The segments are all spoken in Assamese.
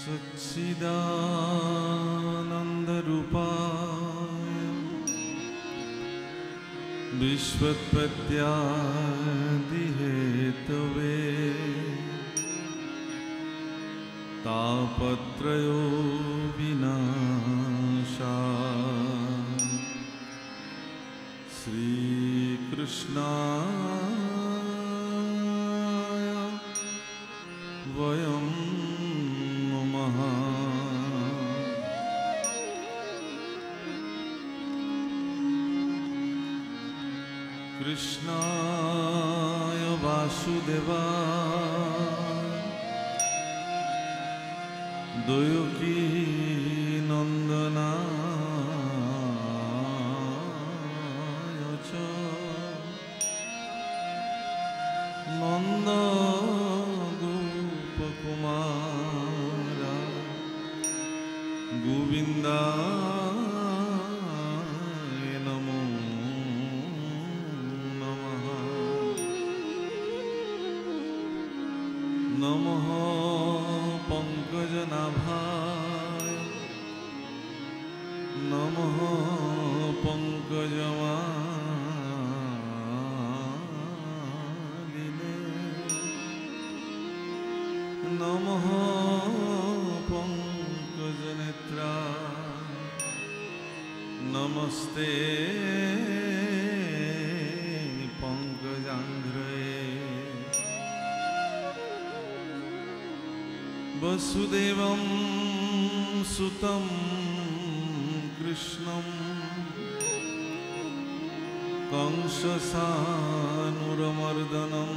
सच्चिदानन्दरूपाय विश्वोत्पत्त्यादिहेतवे तापत्रयो विनाशाय श्रीकृष्णाय वयं नमः। कृष्णाय वासुदेवाय देवकी नंदनाय च नन्द गोपकुमाराय गोविन्दाय नमो नमः। नमः पंकजनाभाय नमः पंकजमालिने नमः पंकजनेत्राय नमस्ते पंकजांघ्रे। वसुदेवं सुतं कृष्णं कंससानुरमर्दनं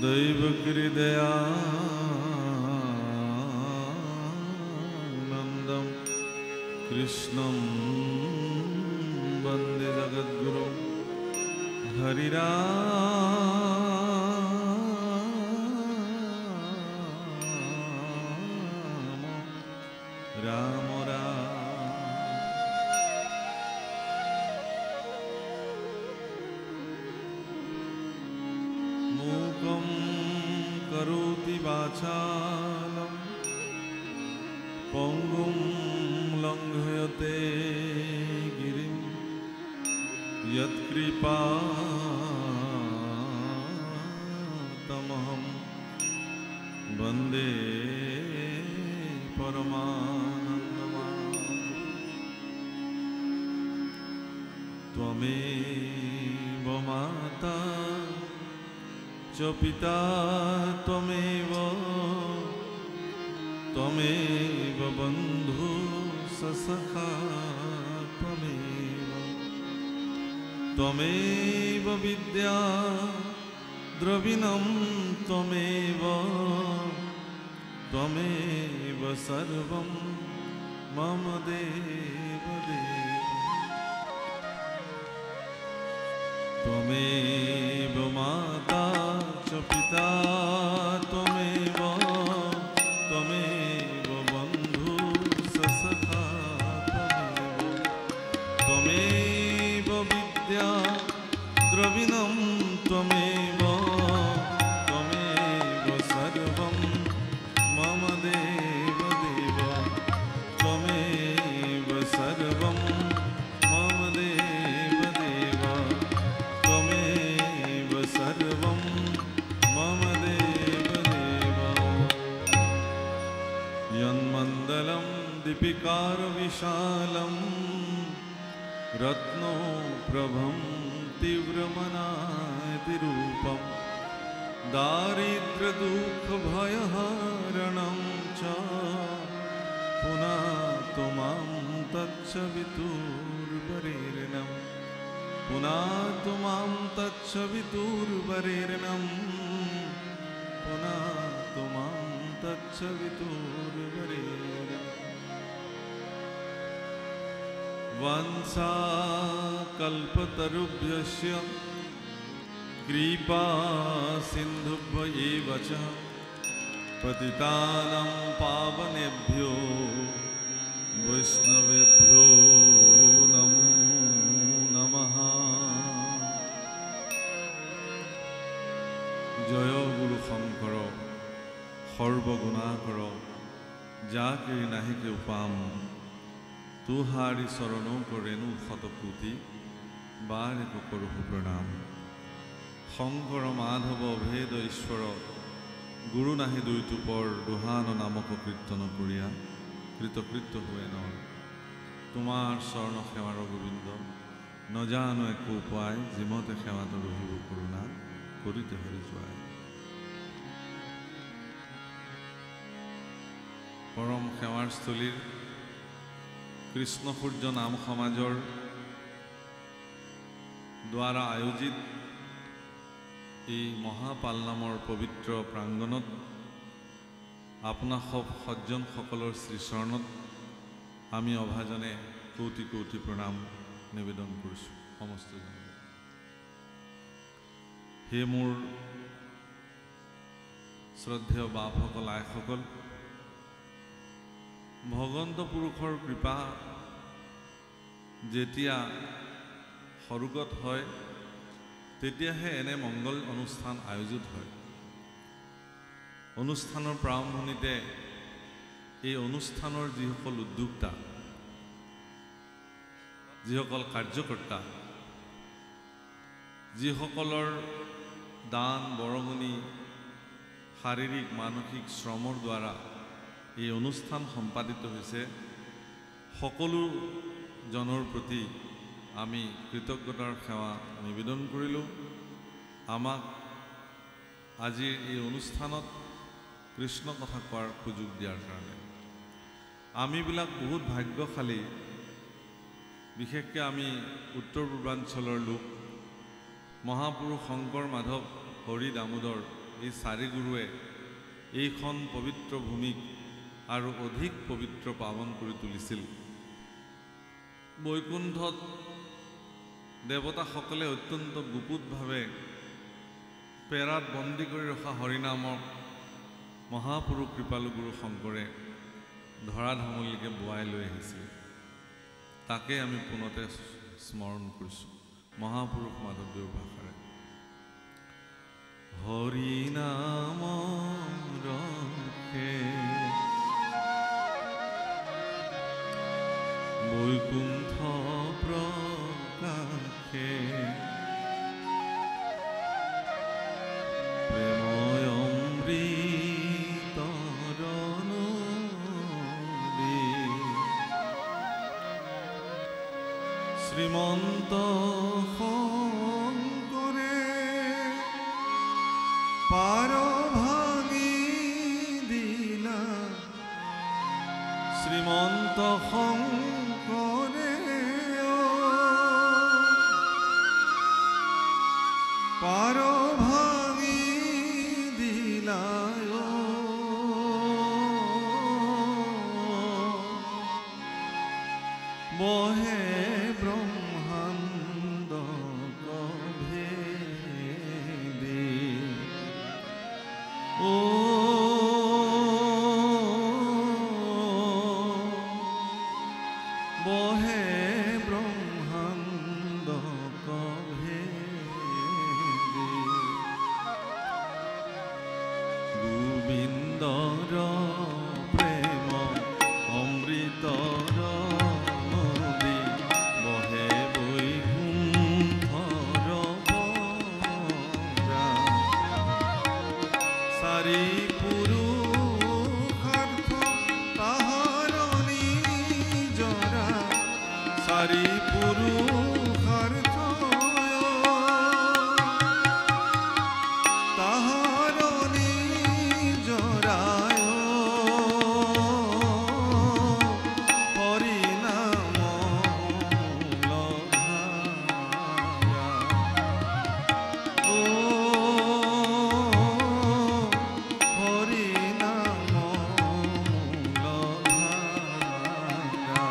दैवकृदयानन्दं कृष्णं वन्दे जगद्गुरुं हरिरा राम मूकं करोति वाचालं पङ्गुं लङ्घयते गिरिं यत्कृपातमहं वन्दे परमानन्दमाधवं। त्वमेव माता च पिता त्वमेव त्वमेव बन्धु सखा त्वमेव त्वमेव विद्या द्रविणं त्वमेव त्वमेव सर्वं मम देवदेव। त्वमेव माता च पिता त्वमेव त्वमेव बन्धु सखा त्वमेव त्वमेव विद्या द्रविणं त्वमेव त्वमेव सर्वं मम देवदेव। त्वमेव सर्वं मम देवदेव त्वमेव सर्वं मम देवदेव। यन्मण्डलं दीपिकारविशालं रत्नो प्रभं तीव्रमनातिरूपं दारिद्र्यदुःखभयहरणं च पुनातु मां तच्छवितुर्वरेण्यं पुनातु मां तच्छवितुर्वरेण्यं पुनातु मां तच्छवितुर्वरेण्यम्। वंशाकल्पतरुभ्यश्च कृपा सिन्धुभ्यैव च पतितानां पावनेभ्यो वैष्णवेभ्यो नमो नमः। जय गुरु शंकर সৰ্বগুণাকৰ যাকে নাহিকে উপাম তুহাৰি চৰণ কৰেনু শতকোটি বাৰে কৰু প্ৰণাম শংকৰ মাধৱ ভেদ ঈশ্বৰ গুৰু নাহি দুই টুপৰ দুহান নামক কীৰ্তন কৰিয়া কৃতকৃত্য হুয়ে নৰ তোমাৰ চৰণ সেৱাৰ গোবিন্দ নজানো একো উপায় যিমতে সেৱাত ৰহিব কৰোণা কৰিতে হৰি যোৱাই পৰম সেৱাৰ স্থলীৰ কৃষ্ণ সূৰ্য নাম সমাজৰ দ্বাৰা আয়োজিত এই মহাপাল নামৰ পবিত্ৰ প্ৰাংগণত আপোনা সব সজ্জনসকলৰ শ্ৰীচৰণত আমি অভাজনে কোটি কোটি প্ৰণাম নিবেদন কৰিছোঁ সমস্তজন হে মোৰ শ্ৰদ্ধেয় বাপসকল আইসকল ভগৱন্ত পুৰুষৰ কৃপা যেতিয়া সৰুগত হয় তেতিয়াহে এনে মংগল অনুষ্ঠান আয়োজিত হয় অনুষ্ঠানৰ প্ৰাৰম্ভণিতে এই অনুষ্ঠানৰ যিসকল উদ্যোক্তা যিসকল কাৰ্যকৰ্তা যিসকলৰ দান বৰঙণি শাৰীৰিক মানসিক শ্ৰমৰ দ্বাৰা এই অনুষ্ঠান সম্পাদিত হৈছে সকলো জনৰ প্ৰতি আমি কৃতজ্ঞতাৰ সেৱা নিবেদন কৰিলোঁ আমাক আজিৰ এই অনুষ্ঠানত কৃষ্ণ কথা কোৱাৰ সুযোগ দিয়াৰ কাৰণে আমিবিলাক বহুত ভাগ্যশালী বিশেষকৈ আমি উত্তৰ পূৰ্বাঞ্চলৰ লোক মহাপুৰুষ শংকৰ মাধৱ হৰি দামোদৰ এই চাৰি গুৰুৱে এইখন পবিত্ৰ ভূমিক আৰু অধিক পবিত্ৰ পাৱন কৰি তুলিছিল বৈকুণ্ঠত দেৱতাসকলে অত্যন্ত গুপুতভাৱে পেৰাত বন্দী কৰি ৰখা হৰিনামক মহাপুৰুষ কৃপালু গুৰু শংকৰে ধৰাধামলৈকে বোৱাই লৈ আহিছিল তাকে আমি পুনতে স্মৰণ কৰিছোঁ মহাপুৰুষ মাধৱদেৱৰ ভাষাৰে হৰিনাম ৰখে বৈকুণ্ঠ প্ৰকাশে প্ৰেময় অমৃতৰ নদী শ্ৰীমন্ত শংকৰে পাৰ ভাঙি দিলা শ্ৰীমন্ত শংকৰে পাৰ ভাঙি দিলা বহে ব্ৰহ্মাণ্ড ভেদে বহে ব্ৰহ্মাণ্ড ভেদে গোবিন্দৰ প্ৰেম অমৃতৰ নদী বহে বৈকুণ্ঠৰ পৰা চাৰি পুৰুষাৰ্থ তাহাৰ নিজৰা চাৰি পুৰুষাৰ্থ তাহাৰ নিজৰা হৰিনাম লধাৰা হৰিনাম লধাৰা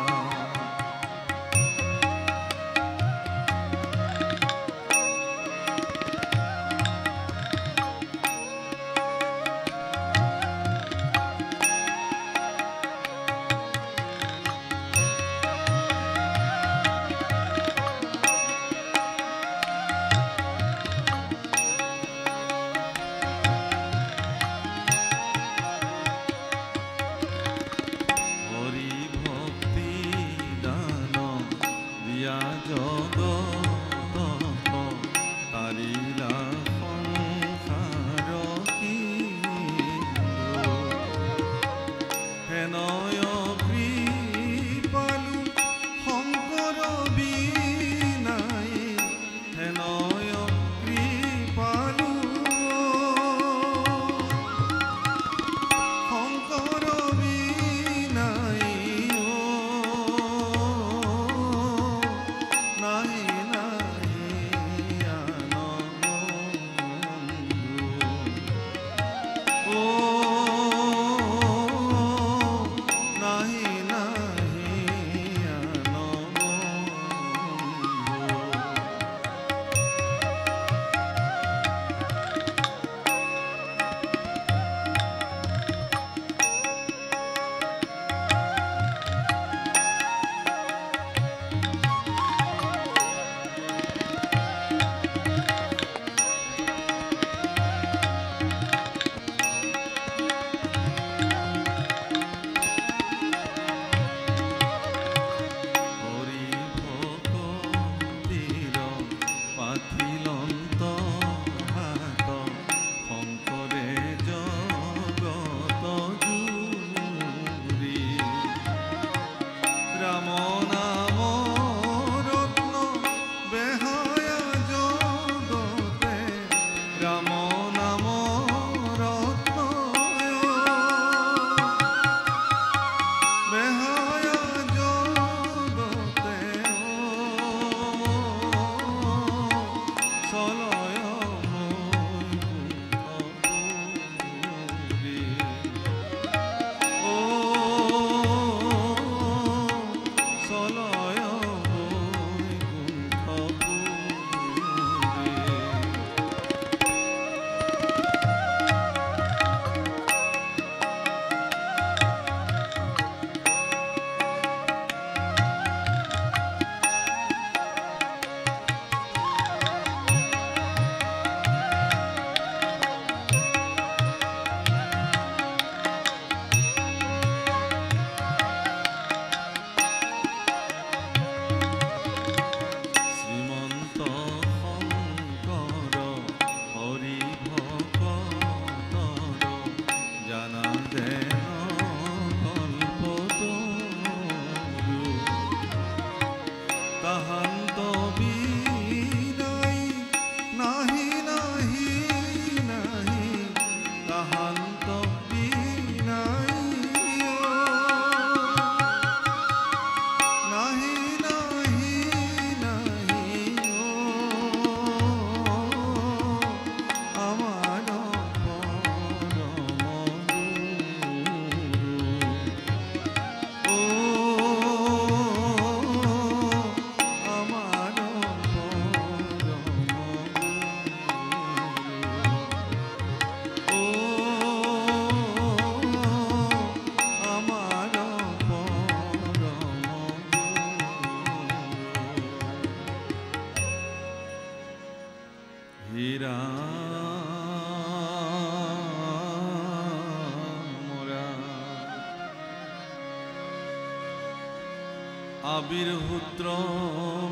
আবিৰ্ভূত্ৰ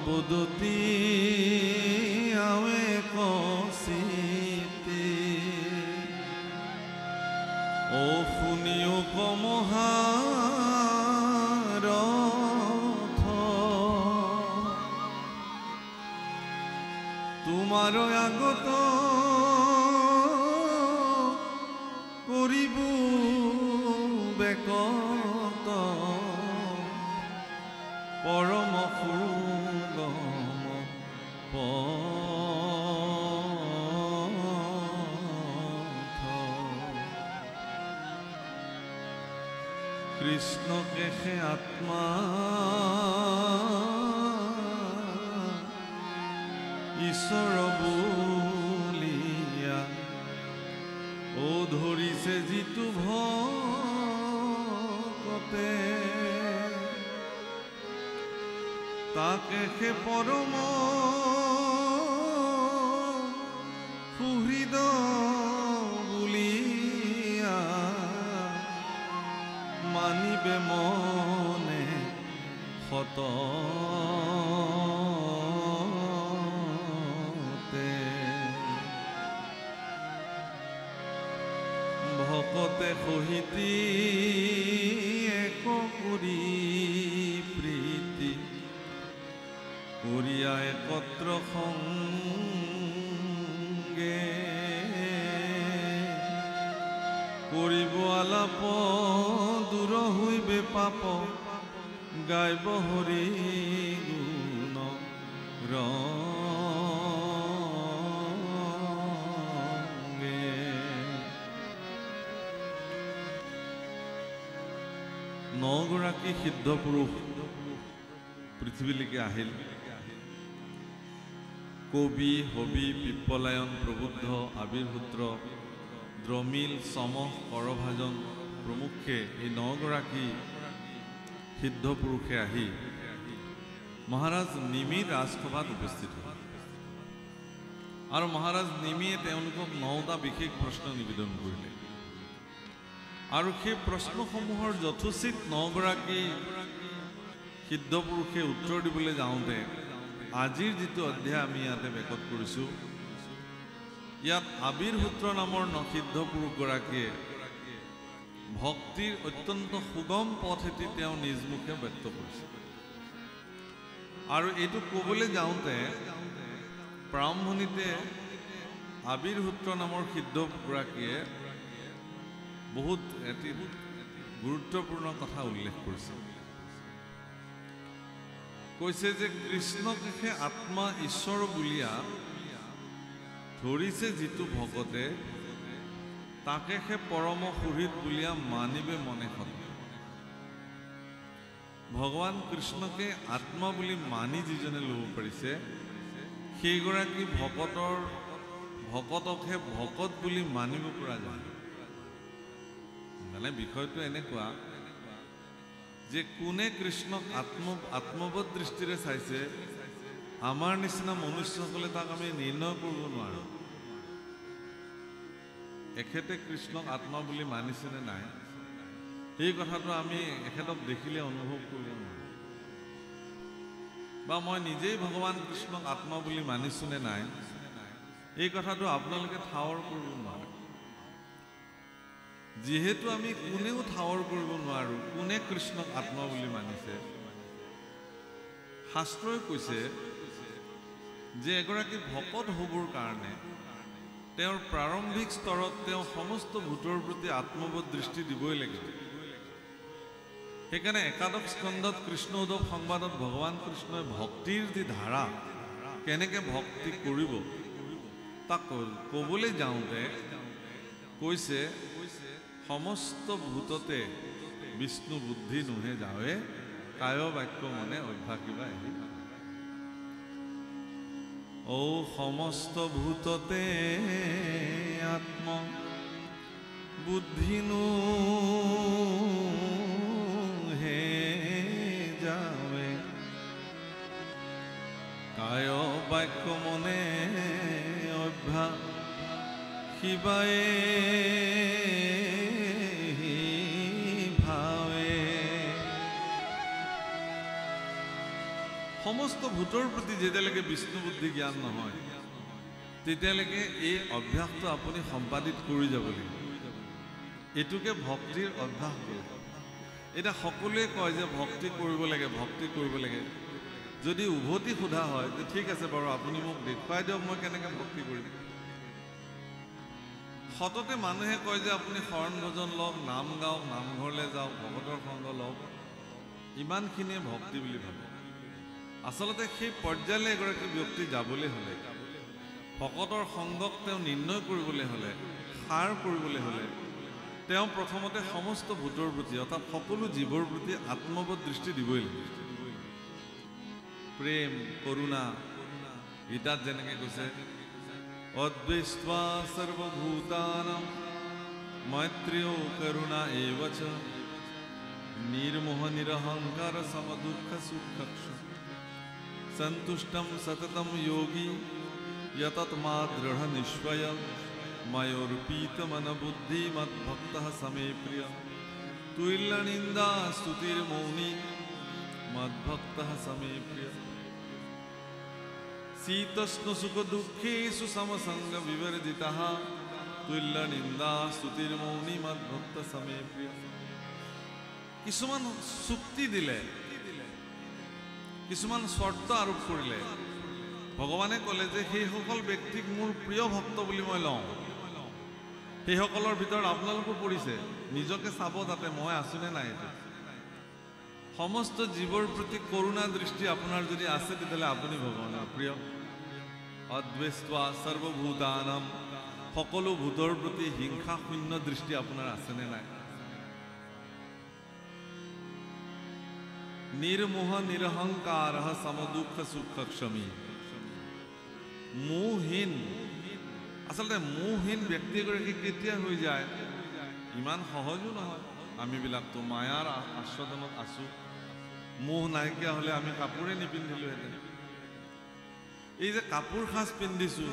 বদতি আৱে কচিতে ও শুনিও কমহাৰথ তোমাৰ আগত কৰিব বেকত পৰম সুগম পথ কৃষ্ণকে সে আত্মা ঈশ্বৰ বুলিয়া ও ধৰিছে যিটো ভকতে তাকে সে পৰম সুহৃদ বুলিয়া মানিবে মনে সততে ভকতে সহিতি এক কৰি প্ৰীতি কৰিয়া একত্ৰ সংগে কৰিব আলাপ দূৰ হৈবে পাপ গাইব হৰি গুণ ৰংগে নগৰাকী সিদ্ধ পুৰুষ পৃথিৱীলৈকে আহিল কবি হবি পিপ্পলায়ন প্ৰবুদ্ধ আবিৰ্ভূত্ৰ দ্ৰমিল সমহ কৰভাজন প্ৰমুখ্যে এই নগৰাকী সিদ্ধ পুৰুষে আহি মহাৰাজ নিমিৰ ৰাজসভাত উপস্থিত হ'ল আৰু মহাৰাজ নিমিয়ে তেওঁলোকক 9টা বিশেষ প্ৰশ্ন নিবেদন কৰিলে আৰু সেই প্ৰশ্নসমূহৰ যথোচিত 9গৰাকী সিদ্ধ পুৰুষে উত্তৰ দিবলৈ যাওঁতে আজিৰ যিটো অধ্যায় আমি ইয়াতে বেকত কৰিছোঁ ইয়াত আবিৰ্ভূত্ৰ নামৰ সিদ্ধ পুৰুষগৰাকীয়ে ভক্তিৰ অত্যন্ত সুগম পথ এটি তেওঁ নিজ মুখে ব্যক্ত কৰিছে আৰু এইটো ক'বলৈ যাওঁতে প্ৰাৰম্ভণিতে আবিৰ্ভূত্ৰ নামৰ সিদ্ধগৰাকীয়ে বহুত এটি গুৰুত্বপূৰ্ণ কথা উল্লেখ কৰিছে কৈছে যে কৃষ্ণকে আত্মা ঈশ্বৰ বুলিয়া ধৰিছে যিটো ভকতে তাকে সে পৰম সুহৃদ বুলিয়া মানিবে মনে সত ভগৱান কৃষ্ণকে আত্মা বুলি মানি যিজনে ল'ব পাৰিছে সেইগৰাকী ভকতকহে ভকত বুলি মানিব পৰা যায় মানে বিষয়টো এনেকুৱা যে কোনে কৃষ্ণক আত্মবোধ দৃষ্টিৰে চাইছে আমাৰ নিচিনা মনুষ্যসকলে তাক আমি নিৰ্ণয় কৰিব নোৱাৰোঁ এখেতে কৃষ্ণক আত্মা বুলি মানিছেনে নাই এই কথাটো আমি এখেতক দেখিলে অনুভৱ কৰিব নোৱাৰোঁ বা মই নিজেই ভগৱান কৃষ্ণক আত্মা বুলি মানিছোনে নাই এই কথাটো আপোনালোকে ঠাৱৰ কৰিব নোৱাৰে যিহেতু আমি কোনেও ঠাৱৰ কৰিব নোৱাৰোঁ কোনে কৃষ্ণক আত্মা বুলি মানিছে শাস্ত্ৰই কৈছে যে এগৰাকী ভকত হ'বৰ কাৰণে তেওঁৰ প্ৰাৰম্ভিক স্তৰত তেওঁ সমস্ত ভূতৰ প্ৰতি আত্মবোধ দৃষ্টি দিবই লাগিব সেইকাৰণে একাদশ স্কন্ধত কৃষ্ণ উদ্ধৱ সংবাদত ভগৱান কৃষ্ণই ভক্তিৰ যি ধাৰা কেনেকৈ ভক্তি কৰিব তাক ক'বলৈ যাওঁতে কৈছে সমস্ত ভূততে বিষ্ণু বুদ্ধি নুহে যাৱে কায় বাক্য মনে অভ্যাসিবা এৰি ও সমস্ত ভূততে আত্ম বুদ্ধি নুহে যাৱে কায় বাক্য মনে অভ্যাসিবায়ে সমস্ত ভূতৰ প্ৰতি যেতিয়ালৈকে বিষ্ণু বুদ্ধি জ্ঞান নহয় তেতিয়ালৈকে এই অভ্যাসটো আপুনি সম্পাদিত কৰি যাব লাগিব। এইটোকে ভক্তিৰ অভ্যাস বোলে। এটা সকলোৱে কয় যে ভক্তি কৰিব লাগে, ভক্তি কৰিব লাগে। যদি উভতি সোধা হয় যে ঠিক আছে বাৰু আপুনি মোক দেখুৱাই দিয়ক মই কেনেকৈ ভক্তি কৰিম। সততে মানুহে কয় যে আপুনি শৰণ ভজন লওক, নাম গাওক, নামঘৰলৈ যাওক, ভকতৰ সংগ লওক, ইমানখিনিয়ে ভক্তি বুলি ভাবে। আচলতে সেই পৰ্যায়লৈ এগৰাকী ব্যক্তি যাবলৈ হ'লে, ভকতৰ সংগক তেওঁ নিৰ্ণয় কৰিবলৈ হ'লে, সাৰ কৰিবলৈ হ'লে তেওঁ প্ৰথমতে সমস্ত ভূতৰ প্ৰতি অৰ্থাৎ সকলো জীৱৰ প্ৰতি আত্মবোধ দৃষ্টি দিবই লাগিব। প্ৰেম, কৰুণা, গীতাত যেনেকৈ কৈছে অদ্বৈস্ত্বা সৰ্বভূতানাং মৈত্ৰেয় কৰুণা এব চ নিৰ্মোহ নিৰহংকাৰ সমদুঃখ সুখক্ষ সন্তুষ্টম সততম যোগী यतत्मा दृढ़ निश्चय मयोर्पीत मन बुद्धि मद्भक्त समे प्रिय तुल्य निंदा स्तुतिर्मौनी मद्भक्त समे प्रिय शीतोष्ण सुख दुखेषु समसंग विवर्जितः तुल्य निंदा स्तुतिर्मौनी मद्भक्त समे प्रिय। কিছুমান চুক্তি দিলে, কিছুমান শৰ্ত আৰোপ কৰিলে ভগৱানে ক'লে যে সেইসকল ব্যক্তিক মোৰ প্ৰিয় ভক্ত বুলি মই লওঁ। সেইসকলৰ ভিতৰত আপোনালোকো পৰিছে, নিজকে চাব যাতে মই আছোনে নাই। সমস্ত জীৱৰ প্ৰতি কৰুণা দৃষ্টি আপোনাৰ যদি আছে তেতিয়াহ'লে আপুনি ভগৱানৰ প্ৰিয়। অদ্বৈস্ত্বা সৰ্বভূতানাম, সকলো ভূতৰ প্ৰতি হিংসা শূন্য দৃষ্টি আপোনাৰ আছেনে নাই। নিৰ্মোহ নিৰহংকাৰ সমদুঃখ সুখক্ষমী, মোহহীন। আচলতে মোহহীন ব্যক্তি এগৰাকী কেতিয়া হৈ যায়, ইমান সহজো নহয়। আমিবিলাকতো মায়াৰ আশ্ৰদনত আছোঁ। মোহ নাইকিয়া হ'লে আমি কাপোৰে নিপিন্ধিলোহেঁতেন। এই যে কাপোৰ সাজ পিন্ধিছোঁ,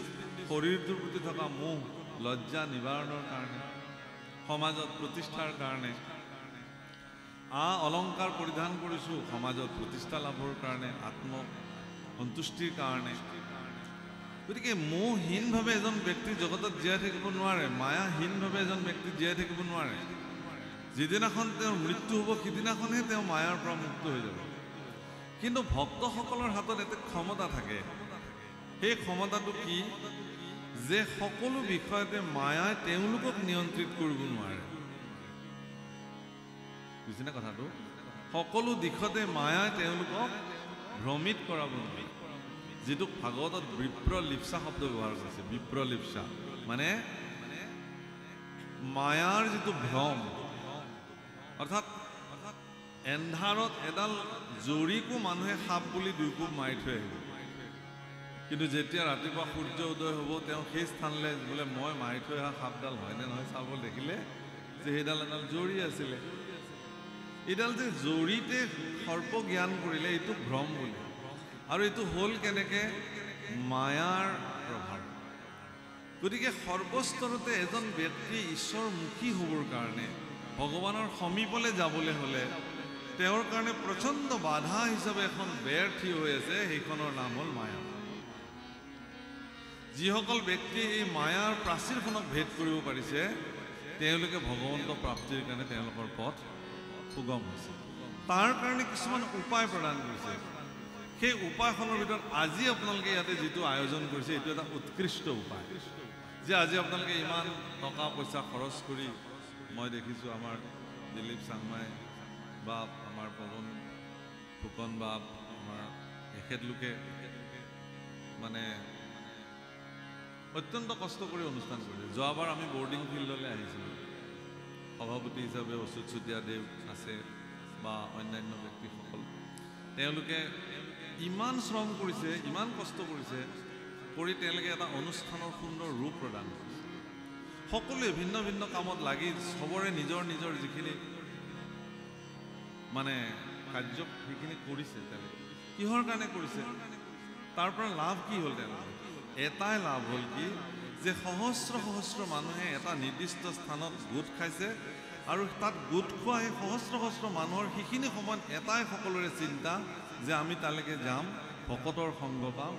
শৰীৰটোৰ প্ৰতি থকা মোহ লজ্জা নিবাৰণৰ কাৰণে, সমাজত প্ৰতিষ্ঠাৰ কাৰণে। অলংকাৰ পৰিধান কৰিছোঁ সমাজত প্ৰতিষ্ঠা লাভৰ কাৰণে, আত্ম সন্তুষ্টিৰ কাৰণে। গতিকে মোহহীনভাৱে এজন ব্যক্তি জগতত জীয়াই থাকিব নোৱাৰে, মায়াহীনভাৱে এজন ব্যক্তি জীয়াই থাকিব নোৱাৰে। যিদিনাখন তেওঁৰ মৃত্যু হ'ব সিদিনাখনহে তেওঁ মায়াৰ পৰা মুক্ত হৈ যাব। কিন্তু ভক্তসকলৰ হাতত এটা ক্ষমতা থাকে। সেই ক্ষমতাটো কি, যে সকলো বিষয়তে মায়াই তেওঁলোকক নিয়ন্ত্ৰিত কৰিব নোৱাৰে। বুজিছেনে কথাটো? সকলো দিশতে মায়াই তেওঁলোকক ভ্ৰমিত কৰাব নোৱাৰে। যিটো ভাগৱতত বিপ্ৰলিপ্সা শব্দ ব্যৱহাৰ কৰিছে। বিপ্ৰলিপ্সা মানে মায়াৰ যিটো ভ্ৰম, অৰ্থাৎ এন্ধাৰত এডাল জৰীকো মানুহে সাপ বুলি দুই কোব মাৰি থৈ আহিব। কিন্তু যেতিয়া ৰাতিপুৱা সূৰ্য উদয় হ'ব তেওঁ সেই স্থানলৈ বোলে মই মাৰি থৈ অহা সাপডাল হয়নে নহয় চাব, দেখিলে যে সেইডাল এডাল জৰী আছিলে। এইডাল যে জৰীতে সৰ্প জ্ঞান কৰিলে এইটো ভ্ৰম বুলি। আৰু এইটো হ'ল কেনেকৈ, মায়াৰ প্ৰভাৱ। গতিকে সৰ্বস্তৰতে এজন ব্যক্তি ঈশ্বৰমুখী হ'বৰ কাৰণে, ভগৱানৰ সমীপলৈ যাবলৈ হ'লে তেওঁৰ কাৰণে প্ৰচণ্ড বাধা হিচাপে এখন বেৰ থিয় হৈ আছে। সেইখনৰ নাম হ'ল মায়া। যিসকল ব্যক্তিয়ে এই মায়াৰ প্ৰাচীৰখনক ভেদ কৰিব পাৰিছে তেওঁলোকে ভগৱন্ত প্ৰাপ্তিৰ কাৰণে তেওঁলোকৰ পথ সুগম হৈছে। তাৰ কাৰণে কিছুমান উপায় প্ৰদান কৰিছে। সেই উপায়খনৰ ভিতৰত আজি আপোনালোকে ইয়াতে যিটো আয়োজন কৰিছে এইটো এটা উৎকৃষ্ট উপায়। যে আজি আপোনালোকে ইমান টকা পইচা খৰচ কৰি, মই দেখিছোঁ আমাৰ দিলীপ চাংমাই বা আমাৰ পৱন ফুকন বা আমাৰ এখেতলোকে মানে অত্যন্ত কষ্ট কৰি অনুষ্ঠান কৰিছে। যোৱাবাৰ আমি বৰ্ডিং ফিল্ডলৈ আহিছিলোঁ। সভাপতি হিচাপে অচ্যুত চুতীয়াদেৱ আছে বা অন্যান্য ব্যক্তিসকল। তেওঁলোকে ইমান শ্ৰম কৰিছে, ইমান কষ্ট কৰিছে, কৰি তেওঁলোকে এটা অনুষ্ঠানৰ সুন্দৰ ৰূপ প্ৰদান কৰিছে। সকলোৱে ভিন্ন ভিন্ন কামত লাগি সবৰে নিজৰ নিজৰ যিখিনি মানে কাৰ্য সেইখিনি কৰিছে। তেওঁলোকে কিহৰ কাৰণে কৰিছে, তাৰ পৰা লাভ কি হ'ল? তেওঁলোকে এটাই লাভ হ'ল কি, যে সহস্ৰ সহস্ৰ মানুহে এটা নিৰ্দিষ্ট স্থানত গোট খাইছে আৰু তাত গোট খোৱা সেই সহস্ৰ সহস্ৰ মানুহৰ সেইখিনি সময়ত এটাই সকলোৰে চিন্তা যে আমি তালৈকে যাম, ভকতৰ সংগ পাম,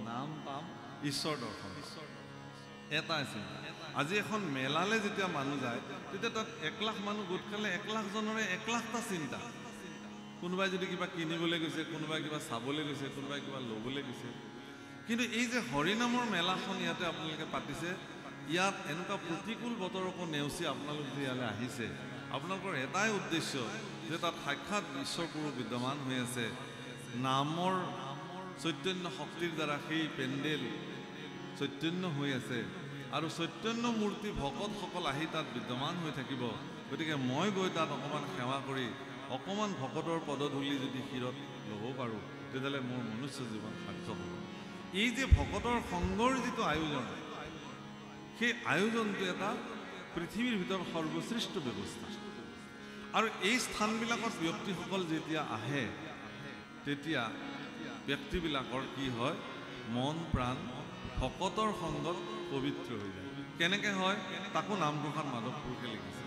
নাম পাম, ঈশ্বৰ দৰ্শন। এটাই চিন্তা। আজি এখন মেলালৈ যেতিয়া মানুহ যায় তেতিয়া তাত 1 লাখ মানুহ গোট খালে 1 লাখ জনৰে 1 লাখটা চিন্তা। কোনোবাই যদি কিবা কিনিবলৈ গৈছে, কোনোবাই কিবা চাবলৈ গৈছে, কোনোবাই কিবা ল'বলৈ গৈছে। কিন্তু এই যে হৰিনামৰ মেলাখন ইয়াতে আপোনালোকে পাতিছে, ইয়াত এনেকুৱা প্ৰতিকূল বতৰকো নেওচি আপোনালোক যে ইয়ালৈ আহিছে, আপোনালোকৰ এটাই উদ্দেশ্য যে তাত সাক্ষাৎ ঈশ্বৰপুৰুষ বিদ্যমান হৈ আছে। নামৰ চৈতন্য শক্তিৰ দ্বাৰা সেই পেণ্ডেল চৈতন্য হৈ আছে আৰু চৈতন্য মূৰ্তি ভকতসকল আহি তাত বিদ্যমান হৈ থাকিব। গতিকে মই গৈ তাত অকণমান সেৱা কৰি অকণমান ভকতৰ পদধূলি যদি শিৰত ল'ব পাৰোঁ তেতিয়াহ'লে মোৰ মনুষ্য জীৱন সাৰ্থক হ'ব। এই যে ভকতৰ সংগৰ যিটো আয়োজন, সেই আয়োজনটো এটা পৃথিৱীৰ ভিতৰত সৰ্বশ্ৰেষ্ঠ ব্যৱস্থা। আৰু এই স্থানবিলাকত ব্যক্তিসকল যেতিয়া আহে তেতিয়া ব্যক্তিবিলাকৰ কি হয়, মন প্ৰাণ ভকতৰ সংগত পবিত্ৰ হৈ যায়। কেনেকৈ হয় তাকো নামঘোষাত মাধৱ পুৰুষে লিখিছে।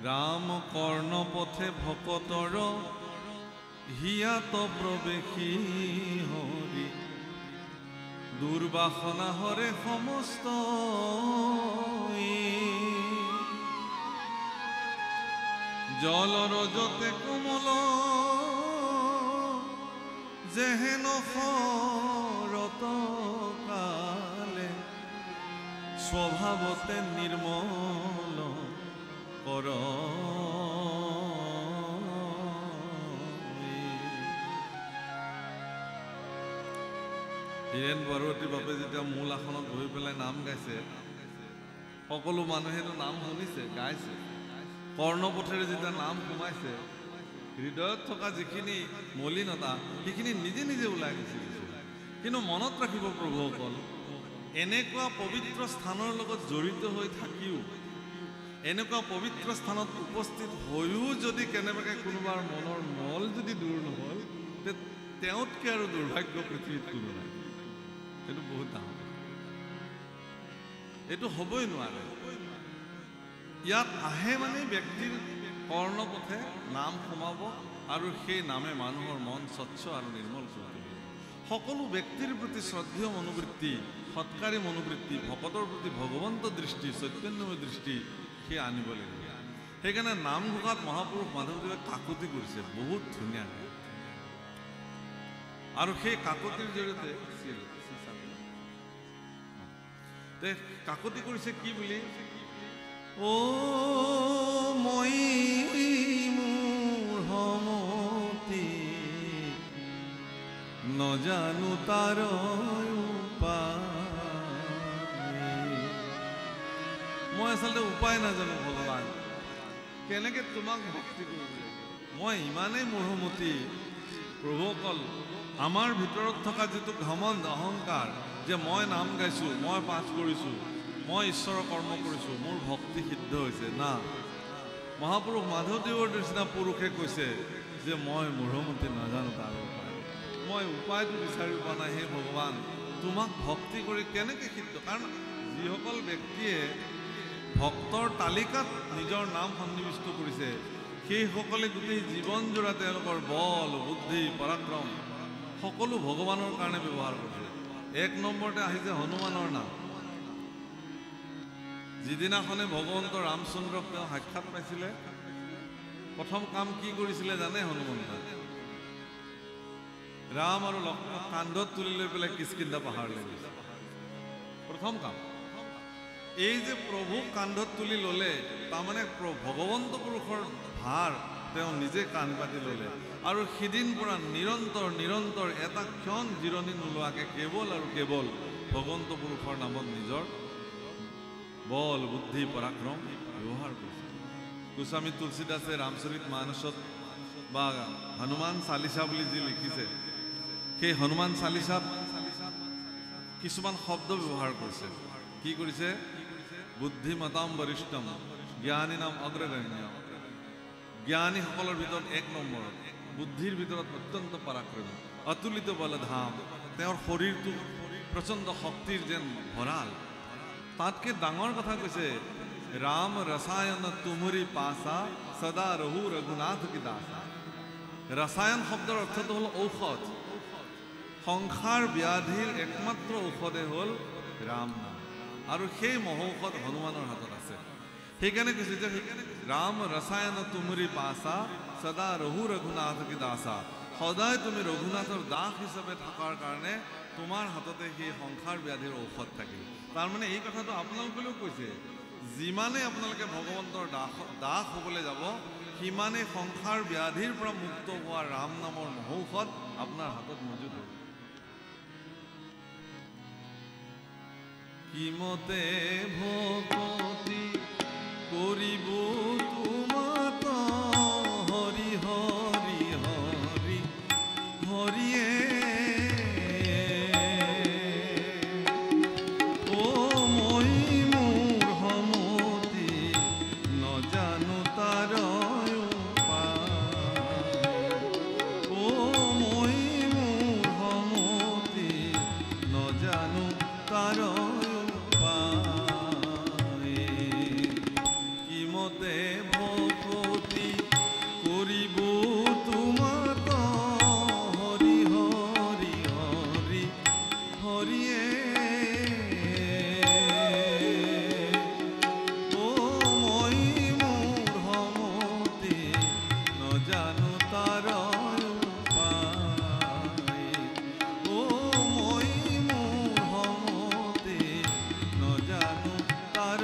ৰাম কৰ্ণ পথে ভকতৰ হিয়াত প্ৰৱেশী হৰি, দুৰ্বাসনা হৰে সমস্ত, জলৰ যতে কোমল যেহেন শৰত কালে, স্বভাৱতে নিৰ্মল কৰ। হীৰেণ বৰুৱাতীৰ বাপে যেতিয়া মূল আসনত বহি পেলাই নাম গাইছে, সকলো মানুহেতো নাম শুনিছে, গাইছে। কৰ্ণপথেৰে যেতিয়া নাম সোমাইছে, হৃদয়ত থকা যিখিনি মলিনতা সেইখিনি নিজে নিজে ওলাই গুচি গৈছে। কিন্তু মনত ৰাখিব প্ৰভুসকল, এনেকুৱা পবিত্ৰ স্থানৰ লগত জড়িত হৈ থাকিও, এনেকুৱা পবিত্ৰ স্থানত উপস্থিত হৈও যদি কেনেবাকৈ কোনোবাৰ মনৰ মল যদি দূৰ নহ'ল, তেওঁতকৈ আৰু দুৰ্ভাগ্য পৃথিৱীত কোনো নাই। সেইটো বহুত ডাঙৰ, এইটো হ'বই নোৱাৰে। ইয়াত আহে মানে ব্যক্তিৰ কৰ্ণপথে নাম সোমাব আৰু সেই নামে মানুহৰ মন স্বচ্ছ আৰু নিৰ্মল কৰি তুলিব। সকলো ব্যক্তিৰ প্ৰতি শ্ৰদ্ধেয় মনোবৃত্তি, সৎকাৰী মনোবৃত্তি, ভকতৰ প্ৰতি ভগৱন্ত দৃষ্টি, চৈতন্যময় দৃষ্টি সেই আনিব লাগিব। সেইকাৰণে নামঘোষাত মহাপুৰুষ মাধৱদেৱে কাকতি কৰিছে বহুত ধুনীয়াকৈ। আৰু সেই কাকতিৰ জৰিয়তে কাকতি কৰিছে কি বুলি, অ মই মোৰ সমতি নজানো তাৰ উপায়। মই আচলতে উপায় নাজানো ভগৱান, কেনেকৈ তোমাক ভক্তি কৰিব লাগে। মই ইমানেই মোহমতী প্ৰভুসকল, আমাৰ ভিতৰত থকা যিটো ঘমণ্ড অহংকাৰ যে মই নাম গাইছোঁ, মই পাঠ কৰিছোঁ, মই ঈশ্বৰৰ কৰ্ম কৰিছোঁ, মোৰ ভক্তি সিদ্ধ হৈছে, না। মহাপুৰুষ মাধৱদেৱৰ নিচিনা পুৰুষে কৈছে যে মই মোহমতী নাজানো তাৰ উপায়। মই উপায়টো বিচাৰি পোৱা নাই। হে ভগৱান, তোমাক ভক্তি কৰি কেনেকৈ সিদ্ধ, কাৰণ যিসকল ব্যক্তিয়ে ভক্তৰ তালিকাত নিজৰ নাম সন্নিৱিষ্ট কৰিছে সেইসকলে গোটেই জীৱনজোৰা তেওঁলোকৰ বল, বুদ্ধি, পৰাক্ৰম সকলো ভগৱানৰ কাৰণে ব্যৱহাৰ কৰিছে। 1 নম্বৰতে আহিছে হনুমানৰ নাম। যিদিনাখনে ভগৱন্ত ৰামচন্দ্ৰক তেওঁ সাক্ষাৎ পাইছিলে, প্ৰথম কাম কি কৰিছিলে জানে হনুমন্তে? ৰাম আৰু লক্ষ্মণক কান্ধত তুলি লৈ পেলাই কিষ্কিন্ধা পাহাৰলৈ গৈছে। প্ৰথম কাম এই যে প্ৰভুক কান্ধত তুলি ল'লে, তাৰমানে ভগৱন্ত পুৰুষৰ ভাৰ তেওঁ নিজে কাণ পাতি ল'লে। আৰু সিদিন পৰা নিৰন্তৰ এটা ক্ষণ জিৰণি নোলোৱাকৈ কেৱল আৰু কেৱল ভগৱন্ত পুৰুষৰ নামত নিজৰ বল, বুদ্ধি, পৰাক্ৰম ব্যৱহাৰ কৰিছে। গোস্বামী তুলসীদাসে ৰামচৰিত মানসত বা হনুমান চালিচা বুলি যি লিখিছে, সেই হনুমান চালিচাত কিছুমান শব্দ ব্যৱহাৰ কৰিছে। কি কৰিছে? বুদ্ধিমতাম বৰিষ্ঠম জ্ঞানী নাম অগ্ৰগণ্য। জ্ঞানীসকলৰ ভিতৰত 1 নম্বৰত, বুদ্ধিৰ ভিতৰত অত্যন্ত পৰাক্ৰমী, অতুলিত বলধাম, তেওঁৰ শৰীৰটো প্ৰচণ্ড শক্তিৰ যেন ভঁৰাল। তাতকৈ ডাঙৰ কথা কৈছে, ৰাম ৰসায়ন তুমৰি পাছা সদা ৰহু ৰঘুনাথ কি দাসা। ৰসায়ন শব্দৰ অৰ্থটো হ'ল ঔষধ সংসাৰ ব্যাধিৰ একমাত্ৰ ঔষধে হ'ল ৰাম নাম আৰু সেই মহৌষধ হনুমানৰ হাতত আছে সেইকাৰণে কৈছে যে ৰাম ৰসায়ন তুমৰি পাছা সদা ৰঘু ৰঘুনাথ কি দাসা সদায় তুমি ৰঘুনাথৰ দাস হিচাপে থকাৰ কাৰণে তোমাৰ হাততে সেই সংসাৰ ব্যাধিৰ ঔষধ থাকিল তাৰমানে এই কথাটো আপোনালোকেও কৈছে যিমানে আপোনালোকে ভগৱন্তৰ দাস হ'বলৈ যাব সিমানে সংসাৰ ব্যাধিৰ পৰা মুক্ত হোৱা ৰাম নামৰ মহৌষধ আপোনাৰ হাতত মজুদ হ'ব কিমতে ভকতি কৰিব তোমাত হৰি হৰি হৰি হৰিয়ে ও মই মোৰ সমতি নজানো তাৰ ও মই মোৰ সমতি নজানো তাৰ ভকতি কৰিব তোমাত হৰি হৰি হৰি হৰিয়ে ও মই মোৰ সমতি নজানো তাৰ ও মই মোৰ সমতি নজানো তাৰ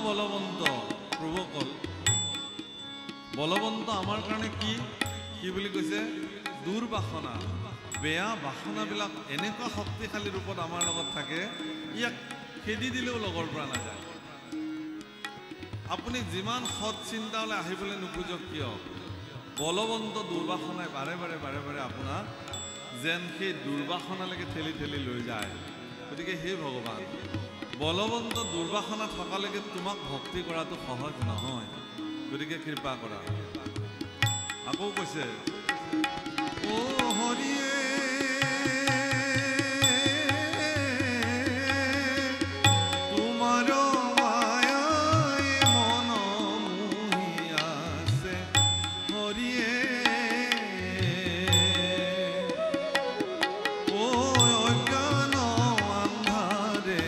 বলবন্ত প্ৰভুকল বলবন্ত আমাৰ কাৰণে কি বুলি কৈছে দুৰ্বাসনা বেয়া বাসনাবিলাক এনেকুৱা শক্তিশালী ৰূপত আমাৰ লগত থাকে ইয়াক খেদি দিলেও লগৰ পৰা নাযায় আপুনি যিমান সৎ চিন্তালৈ আহিবলৈ নোখোজক কিয় বলবন্ত দুৰ্বাসনাই বাৰে বাৰে আপোনাক যেন সেই দুৰ্বাসনালৈকে ঠেলি ঠেলি লৈ যায় গতিকে হে ভগৱান বলবন্ত দুৰ্বাসনা থকালৈকে তোমাক ভক্তি কৰাটো সহজ নহয় গতিকে কৃপা কৰা আকৌ কৈছে ও হৰিয়ে তোমাৰ মায়াই মন মোহি আছে হৰিয়ে ও অজ্ঞান আন্ধাৰে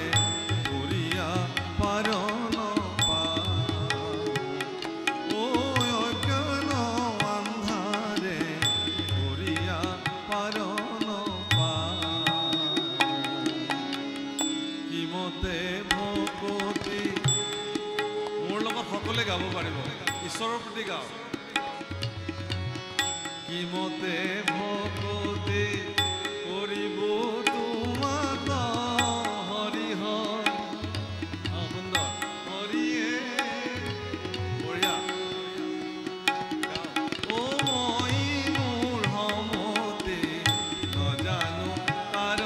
সকলে গাব পাৰিব ঈশ্বৰৰ প্ৰতি গাও কিমতে ভকতি কৰিব তোমাত হৰি হৰি সুন্দৰ হৰিয়ে বঢ়িয়া ও মই মোৰ সমতি নজানো তাৰ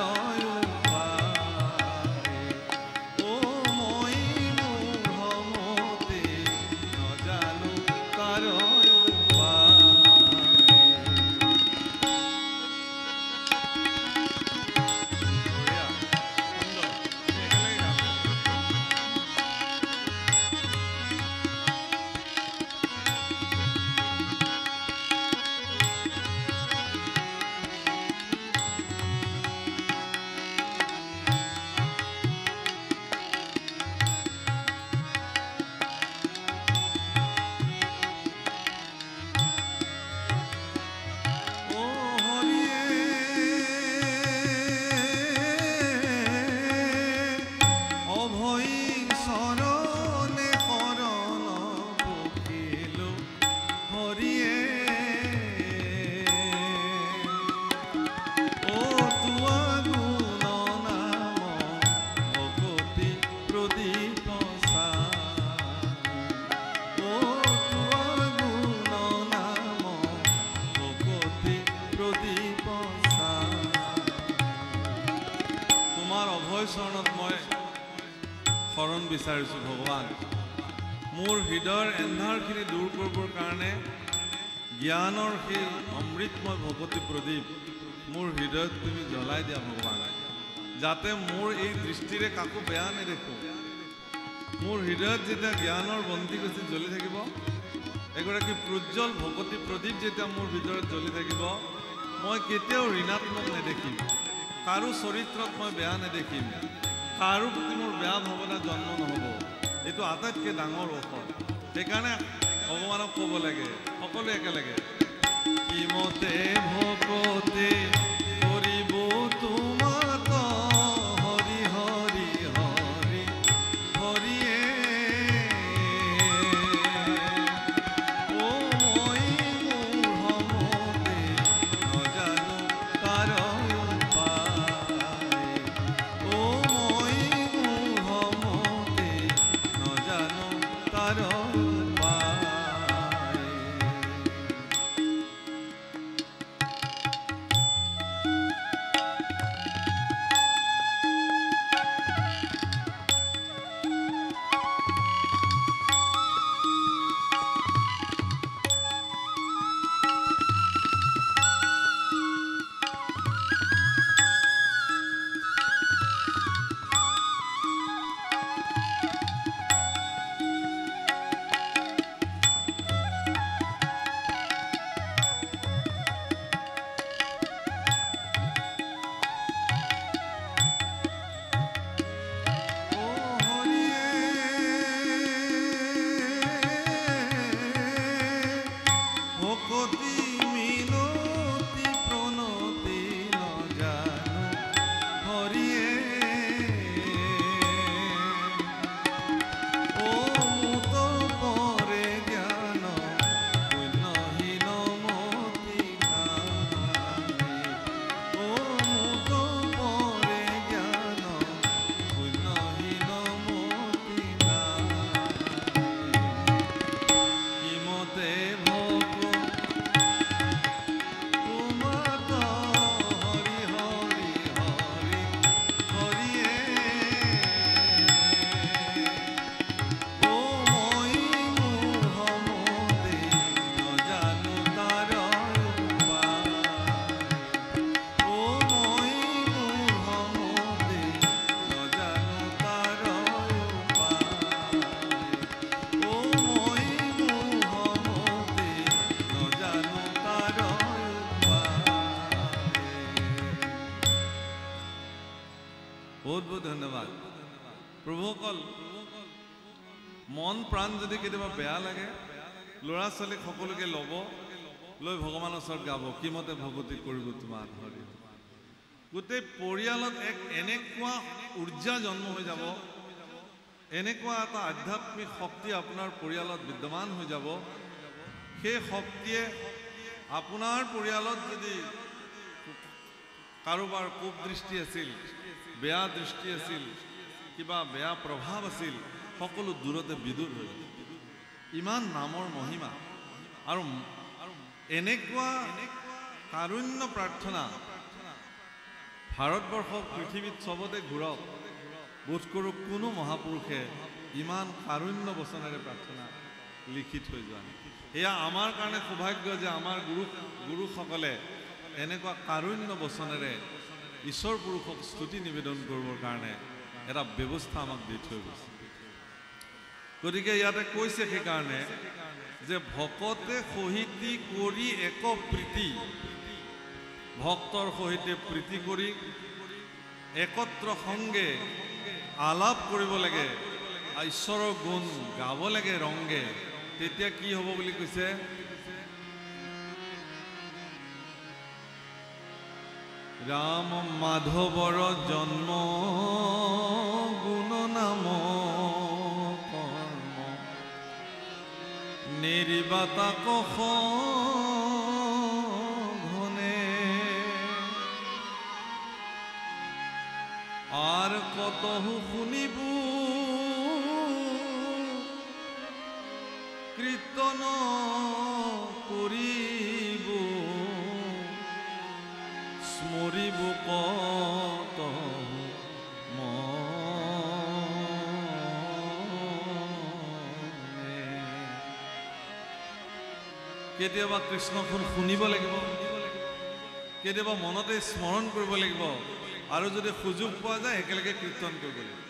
হৃদয় চৰণত মই শৰণ বিচাৰিছোঁ ভগৱান মোৰ হৃদয়ৰ এন্ধাৰখিনি দূৰ কৰিবৰ কাৰণে জ্ঞানৰ সেই অমৃতময় ভগৱতী প্ৰদীপ মোৰ হৃদয়ত তুমি জ্বলাই দিয়া ভগৱান যাতে মোৰ এই দৃষ্টিৰে কাকো বেয়া নেদেখোঁ মোৰ হৃদয়ত যেতিয়া জ্ঞানৰ বন্তি গছি জ্বলি থাকিব এগৰাকী প্ৰজ্জ্বল ভগৱতী প্ৰদীপ যেতিয়া মোৰ ভিতৰত জ্বলি থাকিব মই কেতিয়াও ঋণাত্মক নেদেখিম কাৰো চৰিত্ৰত মই বেয়া নেদেখিম কাৰো প্ৰতি মোৰ বেয়া ভাৱনা জন্ম নহ'ব এইটো আটাইতকৈ ডাঙৰ ঔষধ সেইকাৰণে ভগৱানক ক'ব লাগে সকলোৱে একেলগে কিমতে ভকতে কৰিব তোমাক হৰি হৰি হৰি হৰিয়ে ও মই মোৰ সমতে নজানো তাৰ উপায় ও মই মোৰ সমতে নজানো তাৰ बहुत बहुत धन्यवाद প্ৰভুসকল মন প্ৰাণ যদি কেতিয়াবা বেয়া লাগে ল'ৰা ছোৱালীক সকলোকে ল'ব লৈ ভগৱানৰ ওচৰত গাব কিমতে ভগৱতী কৰিব তোমাৰ হৰি গোটেই পৰিয়ালত এক এনেকুৱা ঊৰ্জা জন্ম হৈ যাব এনেকুৱা এটা আধ্যাত্মিক শক্তি আপোনাৰ পৰিয়ালত বিদ্যমান হৈ যাব সেই শক্তিয়ে আপোনাৰ পৰিয়ালত যদি কাৰোবাৰ কোপ দৃষ্টি আছিল বেয়া দৃষ্টি আছিল কিবা বেয়া প্ৰভাৱ আছিল সকলো দূৰতে বিদূৰ হৈ গ'ল ইমান নামৰ মহিমা আৰু এনেকুৱা কাৰুণ্য প্ৰাৰ্থনা ভাৰতবৰ্ষ পৃথিৱীত চবতে ঘূৰক বোধ কৰোঁ কোনো মহাপুৰুষে ইমান কাৰুণ্য বচনেৰে প্ৰাৰ্থনা লিখি থৈ যোৱা এয়া আমাৰ কাৰণে সৌভাগ্য যে আমাৰ গুৰুসকলে এনেকুৱা কাৰুণ্য বচনেৰে ঈশ্বৰ পুৰুষক স্তুতি নিবেদন কৰিবৰ কাৰণে এটা ব্যৱস্থা আমাক দি থৈ গৈছে গতিকে ইয়াতে কৈছে সেইকাৰণে যে ভকতে সহিতি কৰি এক প্ৰীতি ভক্তৰ সহিতে প্ৰীতি কৰি একত্ৰ সংগে আলাপ কৰিব লাগে ঈশ্বৰৰ গুণ গাব লাগে ৰংগে তেতিয়া কি হ'ব বুলি কৈছে राम माधवर जन्म गुण नाम कर्म निर्बाता कह घने आर कतहु शुनिबु कीर्तन करिबु स्मरिबु कतहु কেতিয়াবা কৃষ্ণখন শুনিব লাগিব, কেতিয়াবা মনতে স্মৰণ কৰিব লাগিব, আৰু যদি সুযোগ পোৱা যায় একেলগে কীৰ্তন কৰিব লাগিব,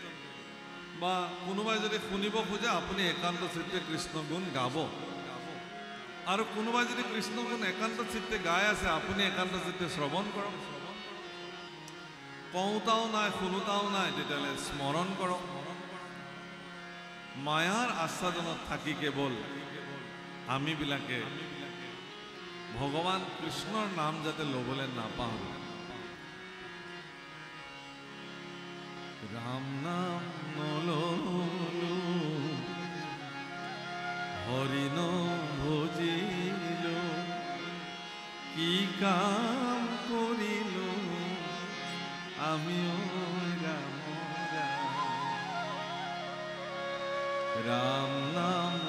বা কোনোবাই যদি শুনিব খোজে আপুনি একান্ত চিত্তে কৃষ্ণ গুণ গাব, আৰু কোনোবাই যদি কৃষ্ণ গুণ একান্ত চিত্তে গাই আছে আপুনি একান্ত চিত্তে শ্ৰৱণ কৰক। কওঁতাও নাই শুনোতাও নাই, তেতিয়াহ'লে স্মৰণ কৰক। মায়াৰ আস্বাদনত থাকি কেৱল আমিবিলাকে ভগৱান কৃষ্ণৰ নাম যাতে ল'বলৈ নাপাহৰোঁ। ৰাম নাম নললো, হৰি নভজিলো, কি কাম কৰিলো আমি ৰাম ৰাম। ৰাম নাম